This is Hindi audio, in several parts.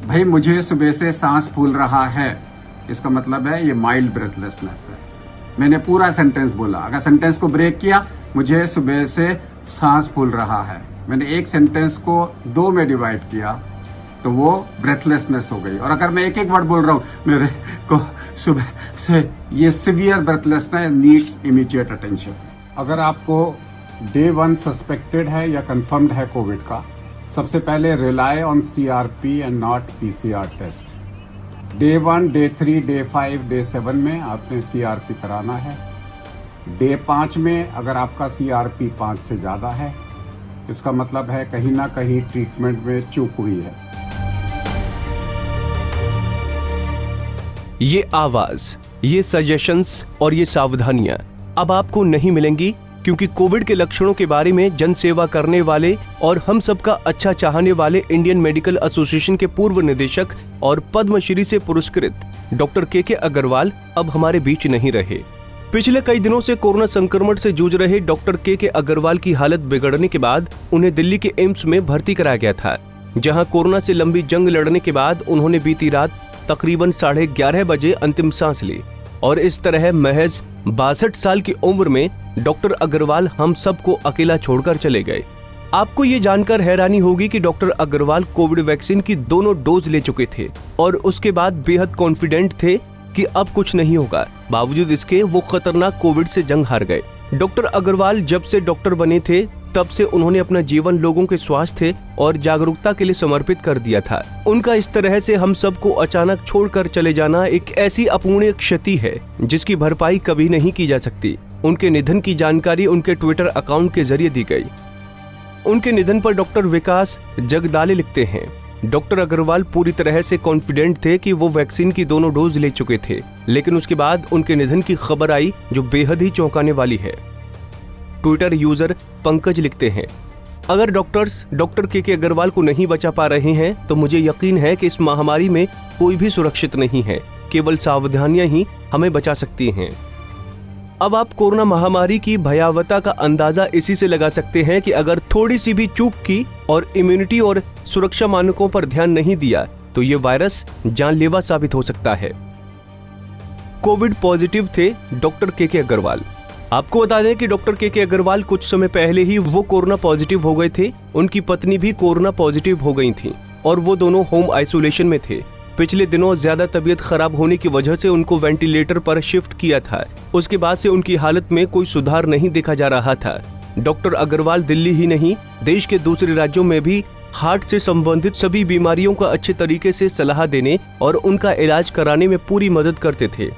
भाई मुझे सुबह से सांस फूल रहा है, इसका मतलब है ये माइल्ड ब्रेथलेसनेस है। मैंने पूरा सेंटेंस बोला। अगर सेंटेंस को ब्रेक किया, मुझे सुबह से सांस फूल रहा है, मैंने एक सेंटेंस को 2 में डिवाइड किया तो वो ब्रेथलेसनेस हो गई। और अगर मैं एक एक वर्ड बोल रहा हूं, मेरे को सुबह से, ये severe breathlessness needs immediate attention. अगर आपको डे 1 सस्पेक्टेड है या कंफर्म्ड है कोविड का, सबसे पहले rely on CRP and not PCR test. Day 1, day 3, day 5, day 7 में आपने CRP कराना है। डे 5 में अगर आपका CRP 5 से ज्यादा है, इसका मतलब है कहीं ना कहीं ट्रीटमेंट में चूक हुई है। ये आवाज, ये सजेशंस और ये सावधानियां अब आपको नहीं मिलेंगी, क्योंकि कोविड के लक्षणों के बारे में जन सेवा करने वाले और हम सबका अच्छा चाहने वाले इंडियन मेडिकल एसोसिएशन के पूर्व निदेशक और पद्मश्री से पुरस्कृत डॉक्टर के अग्रवाल अब हमारे बीच नहीं रहे। पिछले कई दिनों से कोरोना संक्रमण से जूझ रहे डॉक्टर के अग्रवाल की हालत बिगड़ने के बाद उन्हें दिल्ली के एम्स में भर्ती कराया गया था, जहां कोरोना से लंबी जंग लड़ने के बाद उन्होंने बीती रात तकरीबन 11:30 बजे अंतिम सांस ली। और इस तरह महज 62 साल की उम्र में डॉक्टर अग्रवाल हम सबको अकेला छोड़कर चले गए। आपको ये जानकर हैरानी होगी कि डॉक्टर अग्रवाल कोविड वैक्सीन की दोनों डोज ले चुके थे और उसके बाद बेहद कॉन्फिडेंट थे कि अब कुछ नहीं होगा। बावजूद इसके वो खतरनाक कोविड से जंग हार गए। डॉक्टर अग्रवाल जब से डॉक्टर बने थे, तब से उन्होंने अपना जीवन लोगों के स्वास्थ्य और जागरूकता के लिए समर्पित कर दिया था। उनका इस तरह से हम सबको अचानक छोड़कर चले जाना एक ऐसी अपूर्णीय क्षति है जिसकी भरपाई कभी नहीं की जा सकती। उनके निधन की जानकारी उनके ट्विटर अकाउंट के जरिए दी गई। उनके निधन पर डॉक्टर विकास जगदाले लिखते हैं, डॉक्टर अग्रवाल पूरी तरह से कॉन्फिडेंट थे कि वो वैक्सीन की दोनों डोज ले चुके थे, लेकिन उसके बाद उनके निधन की खबर आई जो बेहद ही चौंकाने वाली है। ट्विटर यूजर पंकज लिखते हैं, अगर डॉक्टर्स डॉक्टर के अग्रवाल को नहीं बचा पा रहे हैं तो मुझे यकीन है कि इस महामारी में कोई भी सुरक्षित नहीं है, केवल सावधानियां ही हमें बचा सकती हैं। अब आप कोरोना महामारी की भयावहता का अंदाजा इसी से लगा सकते हैं कि अगर थोड़ी सी भी चूक की और इम्यूनिटी और सुरक्षा मानकों पर ध्यान नहीं दिया तो ये वायरस जानलेवा साबित हो सकता है। कोविड पॉजिटिव थे डॉक्टर के अग्रवाल। आपको बता दें कि डॉक्टर के अग्रवाल कुछ समय पहले ही वो कोरोना पॉजिटिव हो गए थे। उनकी पत्नी भी कोरोना पॉजिटिव हो गई थी और वो दोनों होम आइसोलेशन में थे। पिछले दिनों ज्यादा तबीयत खराब होने की वजह से उनको वेंटिलेटर पर शिफ्ट किया था। उसके बाद से उनकी हालत में कोई सुधार नहीं देखा जा रहा था। डॉक्टर अग्रवाल दिल्ली ही नहीं, देश के दूसरे राज्यों में भी हार्ट से संबंधित सभी बीमारियों का अच्छे तरीके से सलाह देने और उनका इलाज कराने में पूरी मदद करते थे।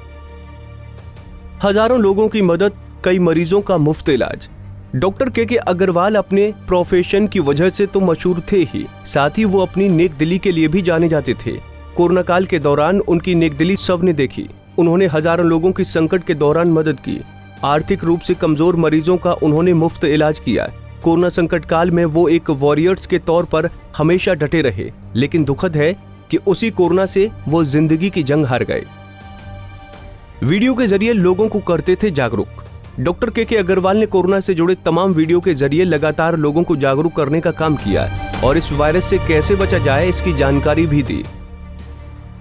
हजारों लोगों की मदद, कई मरीजों का मुफ्त इलाज। डॉक्टर के अग्रवाल अपने प्रोफेशन की वजह से तो मशहूर थे ही, साथ ही वो अपनी नेकदिली के लिए भी जाने जाते थे। कोरोना काल के दौरान उनकी नेकदिली सबने देखी। उन्होंने हजारों लोगों की संकट के दौरान मदद की। आर्थिक रूप से कमजोर मरीजों का उन्होंने मुफ्त इलाज किया। कोरोना संकट काल में वो एक वॉरियर्स के तौर पर हमेशा डटे रहे, लेकिन दुखद है कि उसी कोरोना से वो जिंदगी की जंग हार गए। वीडियो के जरिए लोगों को करते थे जागरूक। डॉक्टर के अग्रवाल ने कोरोना से जुड़े तमाम वीडियो के जरिए लगातार लोगों को जागरूक करने का काम किया और इस वायरस से कैसे बचा जाए इसकी जानकारी भी दी।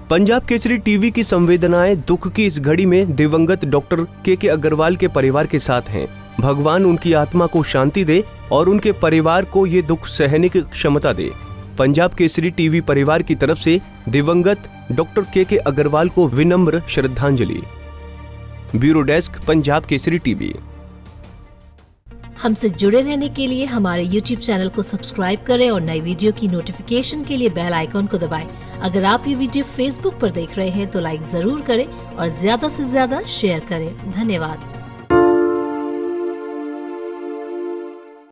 पंजाब केसरी टीवी की संवेदनाएं दुख की इस घड़ी में दिवंगत डॉक्टर के अग्रवाल के परिवार के साथ हैं। भगवान उनकी आत्मा को शांति दे और उनके परिवार को ये दुख सहने की क्षमता दे। पंजाब केसरी टीवी परिवार की तरफ से दिवंगत डॉक्टर के अग्रवाल को विनम्र श्रद्धांजलि। Bureau desk, Punjab Kesari TV. हमसे जुड़े रहने के लिए हमारे YouTube चैनल को सब्सक्राइब करें और नई वीडियो की नोटिफिकेशन के लिए बेल आइकॉन को दबाएं। अगर आप ये वीडियो Facebook पर देख रहे हैं तो लाइक जरूर करें और ज्यादा से ज्यादा शेयर करें। धन्यवाद।